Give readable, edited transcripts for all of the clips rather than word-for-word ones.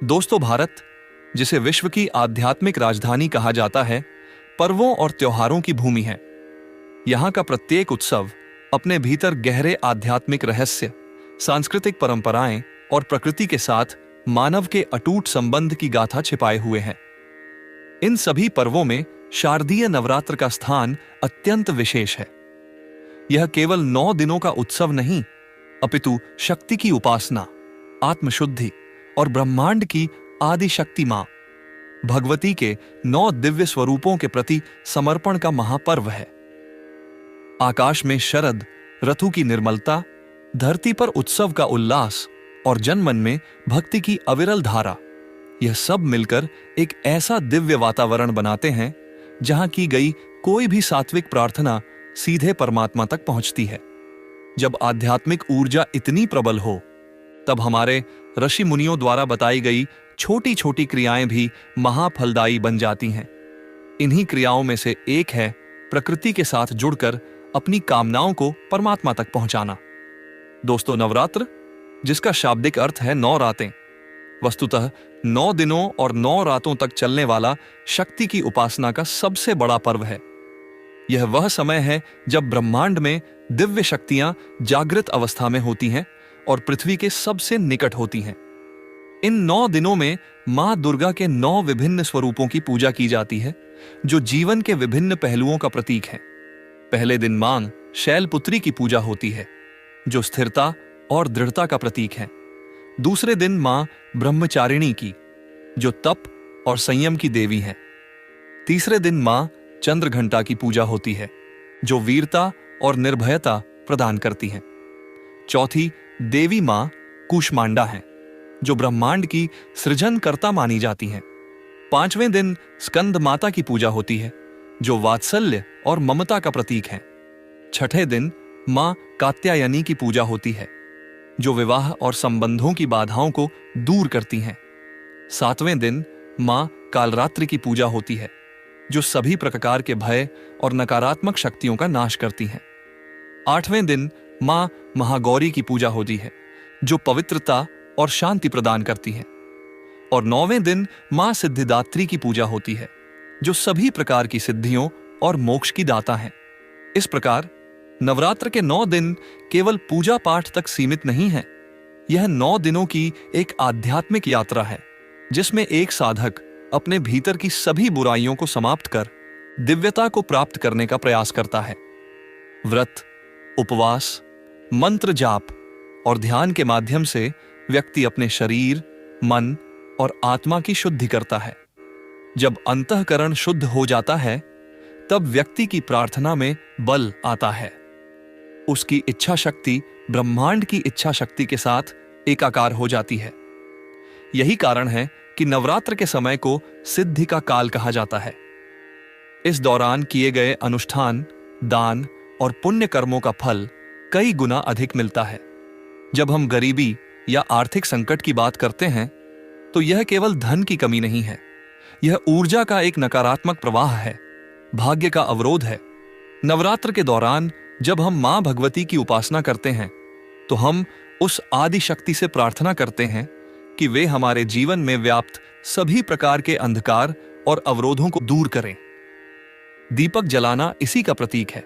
दोस्तों, भारत, जिसे विश्व की आध्यात्मिक राजधानी कहा जाता है, पर्वों और त्योहारों की भूमि है। यहाँ का प्रत्येक उत्सव अपने भीतर गहरे आध्यात्मिक रहस्य, सांस्कृतिक परंपराएं और प्रकृति के साथ मानव के अटूट संबंध की गाथा छिपाए हुए हैं। इन सभी पर्वों में शारदीय नवरात्र का स्थान अत्यंत विशेष है। यह केवल 9 दिनों का उत्सव नहीं, अपितु शक्ति की उपासना, आत्मशुद्धि और ब्रह्मांड की आदि शक्ति मां भगवती के 9 दिव्य स्वरूपों के प्रति समर्पण का महापर्व है। आकाश में शरद ऋतु की निर्मलता, धरती पर उत्सव का उल्लास और जनमन में भक्ति की अविरल धारा, यह सब मिलकर एक ऐसा दिव्य वातावरण बनाते हैं जहां की गई कोई भी सात्विक प्रार्थना सीधे परमात्मा तक पहुंचती है। जब आध्यात्मिक ऊर्जा इतनी प्रबल हो, तब हमारे ऋषि मुनियों द्वारा बताई गई छोटी छोटी क्रियाएं भी महाफलदायी बन जाती हैं। इन्हीं क्रियाओं में से एक है प्रकृति के साथ जुड़कर अपनी कामनाओं को परमात्मा तक पहुंचाना। दोस्तों, नवरात्र, जिसका शाब्दिक अर्थ है 9 रातें, वस्तुतः 9 दिनों और 9 रातों तक चलने वाला शक्ति की उपासना का सबसे बड़ा पर्व है। यह वह समय है जब ब्रह्मांड में दिव्य शक्तियां जागृत अवस्था में होती हैं और पृथ्वी के सबसे निकट होती हैं। इन 9 दिनों में मां दुर्गा के 9 विभिन्न स्वरूपों की पूजा की जाती है, जो जीवन के विभिन्न पहलुओं का प्रतीक है। पहले दिन मां शैलपुत्री की पूजा होती है, जो स्थिरता और दृढ़ता का प्रतीक है। दूसरे दिन मां ब्रह्मचारिणी की, जो तप और संयम की देवी है। तीसरे दिन मां चंद्रघंटा की पूजा होती है, जो वीरता और निर्भयता प्रदान करती है। चौथी देवी मां कूष्मांडा है, जो ब्रह्मांड की सृजनकर्ता मानी जाती हैं। 5वें दिन स्कंद माता की पूजा होती है, जो वात्सल्य और ममता का प्रतीक है। 6ठे दिन मां कात्यायनी की पूजा होती है, जो विवाह और संबंधों की बाधाओं को दूर करती हैं। 7वें दिन मां कालरात्रि की पूजा होती है, जो सभी प्रकार के भय और नकारात्मक शक्तियों का नाश करती हैं। 8वें दिन मां महागौरी की पूजा होती है, जो पवित्रता और शांति प्रदान करती है। और 9वें दिन मां सिद्धिदात्री की पूजा होती है, जो सभी प्रकार की सिद्धियों और मोक्ष की दाता है। इस प्रकार नवरात्र के 9 दिन केवल पूजा पाठ तक सीमित नहीं है। यह 9 दिनों की एक आध्यात्मिक यात्रा है, जिसमें एक साधक अपने भीतर की सभी बुराइयों को समाप्त कर दिव्यता को प्राप्त करने का प्रयास करता है। व्रत, उपवास, मंत्र जाप और ध्यान के माध्यम से व्यक्ति अपने शरीर, मन और आत्मा की शुद्धि करता है। जब अंतःकरण शुद्ध हो जाता है, तब व्यक्ति की प्रार्थना में बल आता है। उसकी इच्छा शक्ति ब्रह्मांड की इच्छा शक्ति के साथ एकाकार हो जाती है। यही कारण है कि नवरात्र के समय को सिद्धि का काल कहा जाता है। इस दौरान किए गए अनुष्ठान, दान और पुण्य कर्मों का फल कई गुना अधिक मिलता है। जब हम गरीबी या आर्थिक संकट की बात करते हैं, तो यह केवल धन की कमी नहीं है। यह ऊर्जा का एक नकारात्मक प्रवाह है, भाग्य का अवरोध है। नवरात्र के दौरान जब हम मां भगवती की उपासना करते हैं, तो हम उस आदि शक्ति से प्रार्थना करते हैं कि वे हमारे जीवन में व्याप्त सभी प्रकार के अंधकार और अवरोधों को दूर करें। दीपक जलाना इसी का प्रतीक है।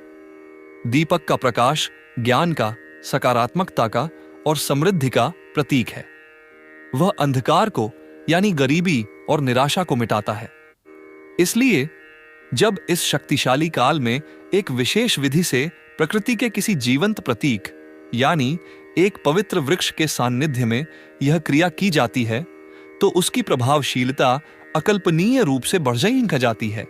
दीपक का प्रकाश ज्ञान का, सकारात्मकता का और समृद्धि का प्रतीक है। वह अंधकार को, यानी गरीबी और निराशा को मिटाता है। इसलिए जब इस शक्तिशाली काल में एक विशेष विधि से प्रकृति के किसी जीवंत प्रतीक, यानी एक पवित्र वृक्ष के सान्निध्य में यह क्रिया की जाती है, तो उसकी प्रभावशीलता अकल्पनीय रूप से बढ़ जाती है।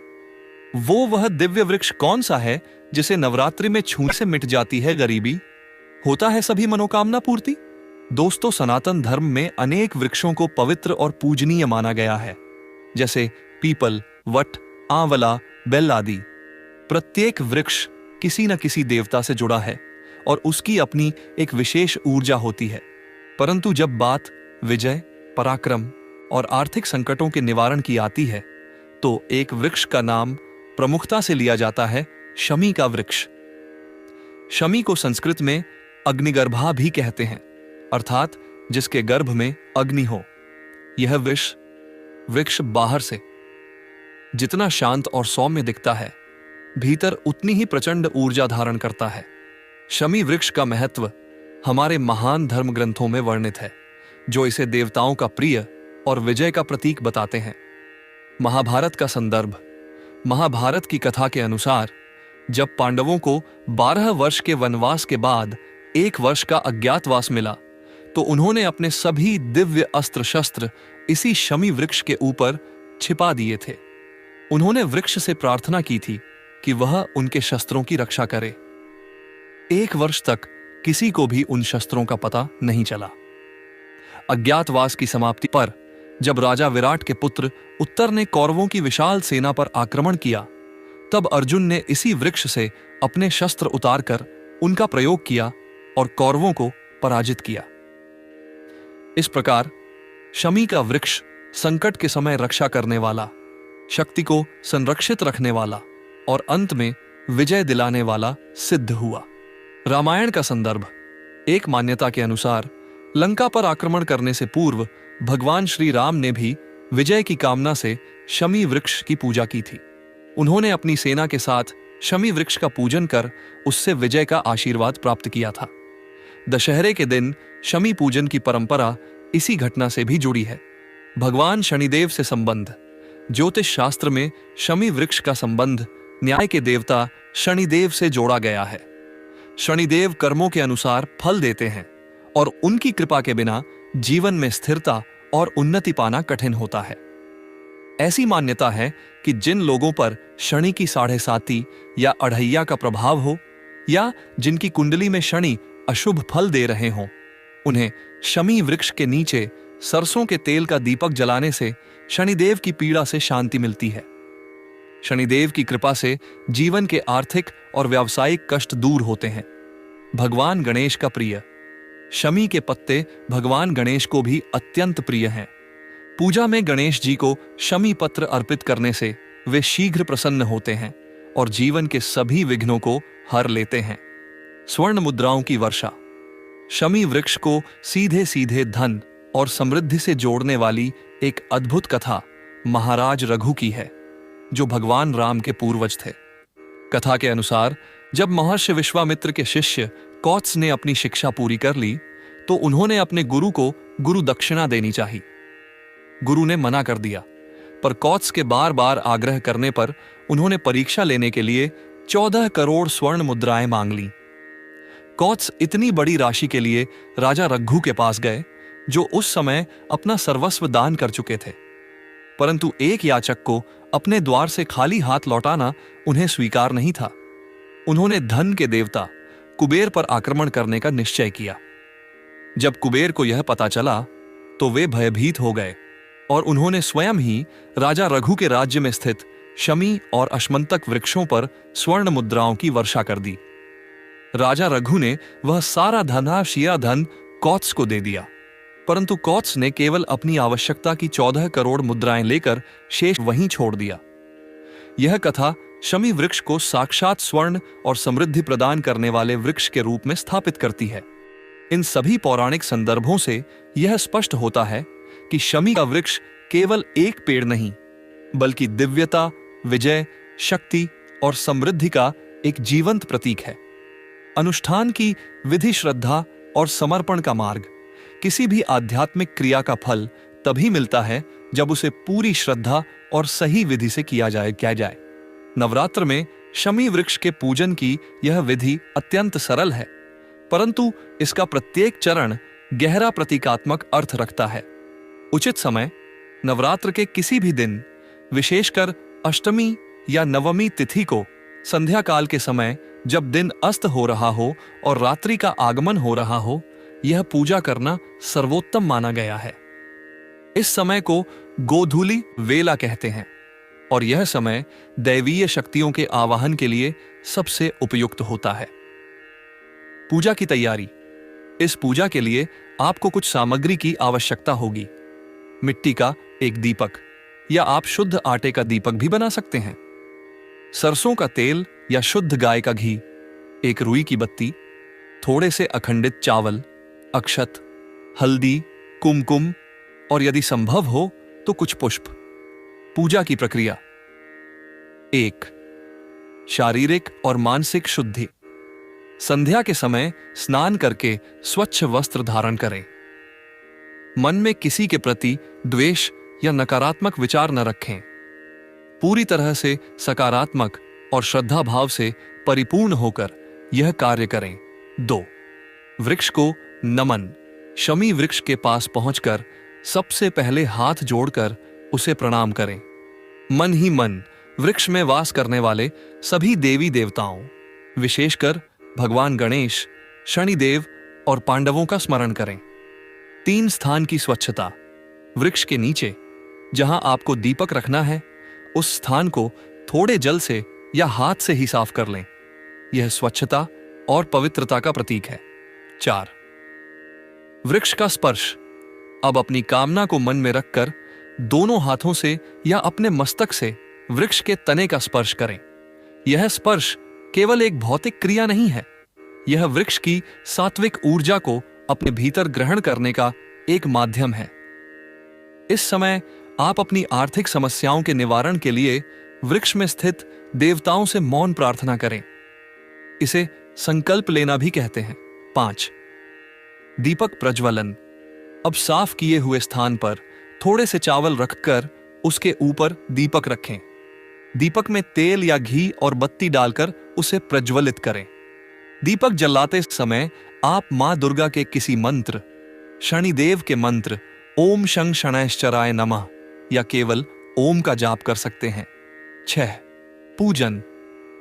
वह दिव्य वृक्ष कौन सा है जिसे नवरात्रि में छूने से मिट जाती है गरीबी, होता है सभी मनोकामना पूर्ति? दोस्तों, सनातन धर्म में अनेक वृक्षों को पवित्र और पूजनीय माना गया है, जैसे पीपल, वट, आंवला, बेल आदि। प्रत्येक वृक्ष किसी न किसी देवता से जुड़ा है और उसकी अपनी एक विशेष ऊर्जा होती है। परंतु जब बात विजय, पराक्रम और आर्थिक संकटों के निवारण की आती है, तो एक वृक्ष का नाम प्रमुखता से लिया जाता है, शमी का वृक्ष। शमी को संस्कृत में अग्निगर्भा भी कहते हैं, अर्थात जिसके गर्भ में अग्नि हो। यह वृक्ष बाहर से जितना शांत और सौम्य दिखता है, भीतर उतनी ही प्रचंड ऊर्जा धारण करता है। शमी वृक्ष का महत्व हमारे महान धर्म ग्रंथों में वर्णित है, जो इसे देवताओं का प्रिय और विजय का प्रतीक बताते हैं। महाभारत का संदर्भ। महाभारत की कथा के अनुसार जब पांडवों को 12 वर्ष के वनवास के बाद 1 वर्ष का अज्ञातवास मिला, तो उन्होंने अपने सभी दिव्य अस्त्र शस्त्र इसी शमी वृक्ष के ऊपर छिपा दिए थे। उन्होंने वृक्ष से प्रार्थना की थी कि वह उनके शस्त्रों की रक्षा करे। 1 वर्ष तक किसी को भी उन शस्त्रों का पता नहीं चला। अज्ञातवास की समाप्ति पर जब राजा विराट के पुत्र उत्तर ने कौरवों की विशाल सेना पर आक्रमण किया, तब अर्जुन ने इसी वृक्ष से अपने शस्त्र उतारकर उनका प्रयोग किया और कौरवों को पराजित किया। इस प्रकार शमी का वृक्ष संकट के समय रक्षा करने वाला, शक्ति को संरक्षित रखने वाला और अंत में विजय दिलाने वाला सिद्ध हुआ। रामायण का संदर्भ। एक मान्यता के अनुसार लंका पर आक्रमण करने से पूर्व भगवान श्री राम ने भी विजय की कामना से शमी वृक्ष की पूजा की थी। उन्होंने अपनी सेना के साथ शमी वृक्ष का पूजन कर उससे विजय का आशीर्वाद प्राप्त किया था। दशहरे के दिन शमी पूजन की परंपरा इसी घटना से भी जुड़ी है। भगवान शनिदेव से संबंध। ज्योतिष शास्त्र में शमी वृक्ष का संबंध न्याय के देवता शनिदेव से जोड़ा गया है। शनिदेव कर्मों के अनुसार फल देते हैं और उनकी कृपा के बिना जीवन में स्थिरता और उन्नति पाना कठिन होता है। ऐसी मान्यता है कि जिन लोगों पर शनि की 7.5 या अढ़ैया का प्रभाव हो, या जिनकी कुंडली में शनि अशुभ फल दे रहे हों, उन्हें शमी वृक्ष के नीचे सरसों के तेल का दीपक जलाने से शनिदेव की पीड़ा से शांति मिलती है। शनिदेव की कृपा से जीवन के आर्थिक और व्यावसायिक कष्ट दूर होते हैं। भगवान गणेश का प्रिय। शमी के पत्ते भगवान गणेश को भी अत्यंत प्रिय हैं। पूजा में गणेश जी को शमी पत्र अर्पित करने से वे शीघ्र प्रसन्न होते हैं और जीवन के सभी विघ्नों को हर लेते हैं। स्वर्ण मुद्राओं की वर्षा। शमी वृक्ष को सीधे सीधे धन और समृद्धि से जोड़ने वाली एक अद्भुत कथा महाराज रघु की है, जो भगवान राम के पूर्वज थे। कथा के अनुसार जब महर्षि विश्वामित्र के शिष्य कौत्स ने अपनी शिक्षा पूरी कर ली, तो उन्होंने अपने गुरु को गुरु दक्षिणा देनी चाहिए। गुरु ने मना कर दिया, पर कौत्स के बार बार आग्रह करने पर उन्होंने परीक्षा लेने के लिए 14 करोड़ स्वर्ण मुद्राएं मांग लीं। कौत्स इतनी बड़ी राशि के लिए राजा रघु के पास गए, जो उस समय अपना सर्वस्व दान कर चुके थे, परंतु एक याचक को अपने द्वार से खाली हाथ लौटाना उन्हें स्वीकार नहीं था। उन्होंने धन के देवता कुबेर पर आक्रमण करने का निश्चय किया। जब कुबेर को यह पता चला, तो वे भयभीत हो गए और उन्होंने स्वयं ही राजा रघु के राज्य में स्थित शमी और अश्मंतक वृक्षों पर स्वर्ण मुद्राओं की वर्षा कर दी। राजा रघु ने वह सारा धनाशिया धन कौत्स को दे दिया, परंतु कौत्स ने केवल अपनी आवश्यकता की 14 करोड़ मुद्राएं लेकर शेष वहीं छोड़ दिया। यह कथा शमी वृक्ष को साक्षात स्वर्ण और समृद्धि प्रदान करने वाले वृक्ष के रूप में स्थापित करती है। इन सभी पौराणिक संदर्भों से यह स्पष्ट होता है कि शमी का वृक्ष केवल एक पेड़ नहीं, बल्कि दिव्यता, विजय, शक्ति और समृद्धि का एक जीवंत प्रतीक है। अनुष्ठान की विधि, श्रद्धा और समर्पण का मार्ग। किसी भी आध्यात्मिक क्रिया का फल तभी मिलता है जब उसे पूरी श्रद्धा और सही विधि से किया जाए। नवरात्र में शमी वृक्ष के पूजन की यह विधि अत्यंत सरल है, परंतु इसका प्रत्येक चरण गहरा प्रतीकात्मक अर्थ रखता है। उचित समय नवरात्र के किसी भी दिन, विशेषकर अष्टमी या नवमी तिथि को संध्या काल के समय, जब दिन अस्त हो रहा हो और रात्रि का आगमन हो रहा हो, यह पूजा करना सर्वोत्तम माना गया है। इस समय को गोधूली वेला कहते हैं और यह समय दैवीय शक्तियों के आवाहन के लिए सबसे उपयुक्त होता है। पूजा की तैयारी। इस पूजा के लिए आपको कुछ सामग्री की आवश्यकता होगी। मिट्टी का एक दीपक, या आप शुद्ध आटे का दीपक भी बना सकते हैं। सरसों का तेल या शुद्ध गाय का घी, एक रुई की बत्ती, थोड़े से अखंडित चावल, अक्षत, हल्दी, कुमकुम और यदि संभव हो तो कुछ पुष्प। पूजा की प्रक्रिया। 1. शारीरिक और मानसिक शुद्धि। संध्या के समय स्नान करके स्वच्छ वस्त्र धारण करें। मन में किसी के प्रति द्वेष या नकारात्मक विचार न रखें। पूरी तरह से सकारात्मक और श्रद्धा भाव से परिपूर्ण होकर यह कार्य करें। 2. वृक्ष को नमन। शमी वृक्ष के पास पहुंचकर सबसे पहले हाथ जोड़कर उसे प्रणाम करें। मन ही मन वृक्ष में वास करने वाले सभी देवी देवताओं, विशेषकर भगवान गणेश, शनिदेव और पांडवों का स्मरण करें। 3. स्थान की स्वच्छता। वृक्ष के नीचे जहां आपको दीपक रखना है, उस स्थान को थोड़े जल से या हाथ से ही साफ कर लें। यह स्वच्छता और पवित्रता का प्रतीक है। 4. वृक्ष का स्पर्श। अब अपनी कामना को मन में रखकर दोनों हाथों से या अपने मस्तक से वृक्ष के तने का स्पर्श करें। यह स्पर्श केवल एक भौतिक क्रिया नहीं है, यह वृक्ष की सात्विक ऊर्जा को अपने भीतर ग्रहण करने का एक माध्यम है। इस समय आप अपनी आर्थिक समस्याओं के निवारण के लिए वृक्ष में स्थित देवताओं से मौन प्रार्थना करें। इसे संकल्प लेना भी कहते हैं। 5. दीपक प्रज्वलन। अब साफ किए हुए स्थान पर थोड़े से चावल रखकर उसके ऊपर दीपक रखें। दीपक में तेल या घी और बत्ती डालकर उसे प्रज्वलित करें। दीपक जलाते समय आप मां दुर्गा के किसी मंत्र, शनिदेव के मंत्र ओम शं शनैश्चराय नमः या केवल ओम का जाप कर सकते हैं। 6. पूजन।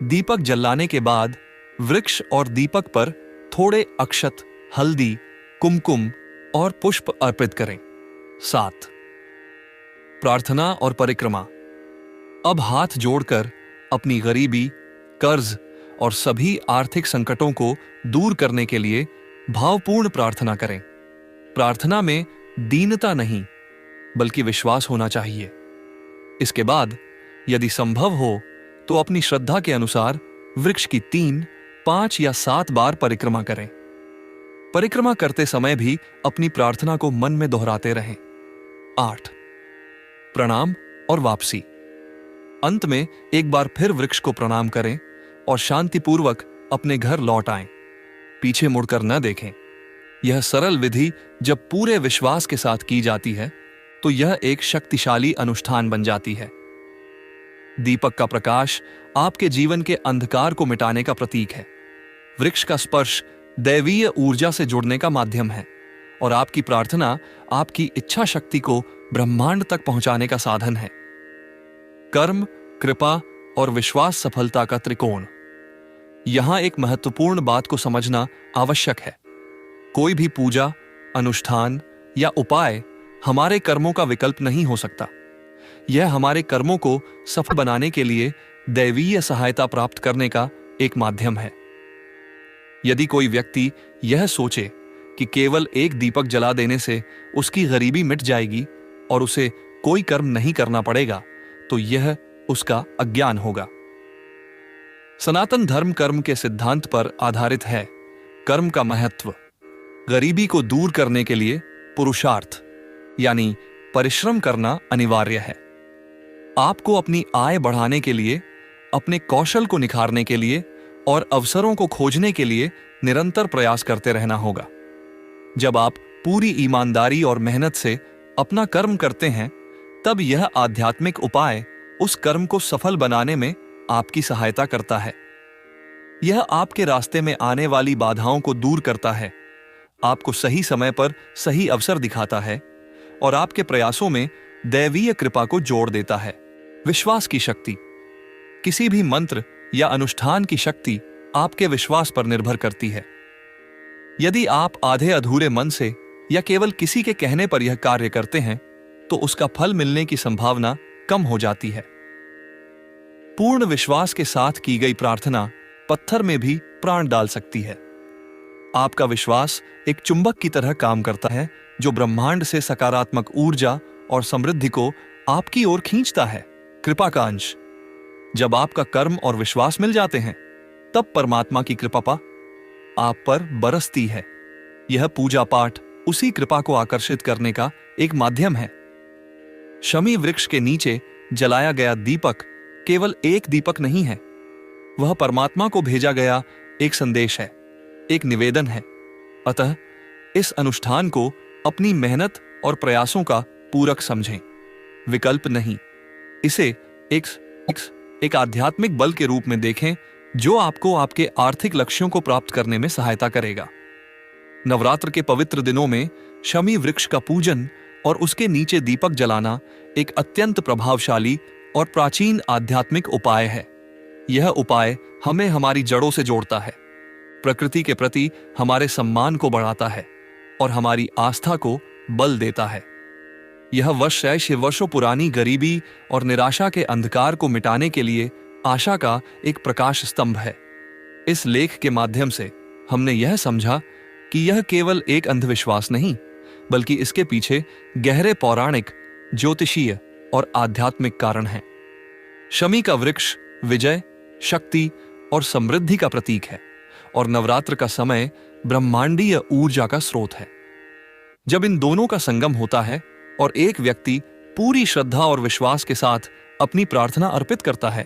दीपक जलाने के बाद वृक्ष और दीपक पर थोड़े अक्षत, हल्दी, कुमकुम और पुष्प अर्पित करें। 7. प्रार्थना और परिक्रमा। अब हाथ जोड़कर अपनी गरीबी, कर्ज और सभी आर्थिक संकटों को दूर करने के लिए भावपूर्ण प्रार्थना करें। प्रार्थना में दीनता नहीं, बल्कि विश्वास होना चाहिए। इसके बाद यदि संभव हो तो अपनी श्रद्धा के अनुसार वृक्ष की 3, 5 या 7 बार परिक्रमा करें। परिक्रमा करते समय भी अपनी प्रार्थना को मन में दोहराते रहें। 8. प्रणाम और वापसी। अंत में एक बार फिर वृक्ष को प्रणाम करें और शांतिपूर्वक अपने घर लौट आएं। पीछे मुड़कर न देखें। यह सरल विधि जब पूरे विश्वास के साथ की जाती है तो यह एक शक्तिशाली अनुष्ठान बन जाती है। दीपक का प्रकाश आपके जीवन के अंधकार को मिटाने का प्रतीक है। वृक्ष का स्पर्श दैवीय ऊर्जा से जुड़ने का माध्यम है और आपकी प्रार्थना आपकी इच्छा शक्ति को ब्रह्मांड तक पहुंचाने का साधन है। कर्म, कृपा और विश्वास सफलता का त्रिकोण। यहां एक महत्वपूर्ण बात को समझना आवश्यक है। कोई भी पूजा, अनुष्ठान या उपाय हमारे कर्मों का विकल्प नहीं हो सकता। यह हमारे कर्मों को सफल बनाने के लिए दैवीय सहायता प्राप्त करने का एक माध्यम है। यदि कोई व्यक्ति यह सोचे कि केवल एक दीपक जला देने से उसकी गरीबी मिट जाएगी और उसे कोई कर्म नहीं करना पड़ेगा, तो यह उसका अज्ञान होगा। सनातन धर्म कर्म के सिद्धांत पर आधारित है। कर्म का महत्व। गरीबी को दूर करने के लिए पुरुषार्थ यानी परिश्रम करना अनिवार्य है। आपको अपनी आय बढ़ाने के लिए, अपने कौशल को निखारने के लिए और अवसरों को खोजने के लिए निरंतर प्रयास करते रहना होगा। जब आप पूरी ईमानदारी और मेहनत से अपना कर्म करते हैं, तब यह आध्यात्मिक उपाय उस कर्म को सफल बनाने में आपकी सहायता करता है। यह आपके रास्ते में आने वाली बाधाओं को दूर करता है, आपको सही समय पर सही अवसर दिखाता है और आपके प्रयासों में दैवीय कृपा को जोड़ देता है। विश्वास की शक्ति। किसी भी मंत्र या अनुष्ठान की शक्ति आपके विश्वास पर निर्भर करती है। यदि आप आधे अधूरे मन से या केवल किसी के कहने पर यह कार्य करते हैं, तो उसका फल मिलने की संभावना कम हो जाती है। पूर्ण विश्वास के साथ की गई प्रार्थना पत्थर में भी प्राण डाल सकती है। आपका विश्वास एक चुंबक की तरह काम करता है, जो ब्रह्मांड से सकारात्मक ऊर्जा और समृद्धि को आपकी ओर खींचता है। कृपा का अंश। जब आपका कर्म और विश्वास मिल जाते हैं, तब परमात्मा की कृपा आप पर बरसती है। यह पूजा पाठ, उसी कृपा को आकर्षित करने का एक माध्यम है। शमी वृक्ष के नीचे जलाया गया दीपक केवल एक दीपक नहीं है, वह परमात्मा को भेजा गया एक संदेश है, एक निवेदन है। अतः इस अनुष्ठान को अपनी मेहनत और प्रयासों का पूरक समझें, विकल्प नहीं। इसे एक आध्यात्मिक बल के रूप में देखें जो आपको आपके आर्थिक लक्ष्यों को प्राप्त करने में सहायता करेगा। नवरात्र के पवित्र दिनों में शमी वृक्ष का पूजन और उसके नीचे दीपक जलाना एक अत्यंत प्रभावशाली और प्राचीन आध्यात्मिक उपाय है। यह उपाय हमें हमारी जड़ों से जोड़ता है, प्रकृति के प्रति हमारे सम्मान को बढ़ाता है और हमारी आस्था को बल देता है। यह वर्षों पुरानी गरीबी और निराशा के अंधकार को मिटाने के लिए आशा का एक प्रकाश स्तंभ है। इस लेख के माध्यम से हमने यह समझा कि यह केवल एक अंधविश्वास नहीं, बल्कि इसके पीछे गहरे पौराणिक, ज्योतिषीय और आध्यात्मिक कारण हैं। शमी का वृक्ष विजय, शक्ति और समृद्धि का प्रतीक है और नवरात्र का समय ब्रह्मांडीय ऊर्जा का स्रोत है। जब इन दोनों का संगम होता है और एक व्यक्ति पूरी श्रद्धा और विश्वास के साथ अपनी प्रार्थना अर्पित करता है,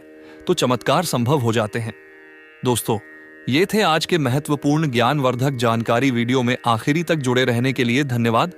तो चमत्कार संभव हो जाते हैं। दोस्तों, ये थे आज के महत्वपूर्ण ज्ञानवर्धक जानकारी वीडियो में आखिरी तक जुड़े रहने के लिए धन्यवाद।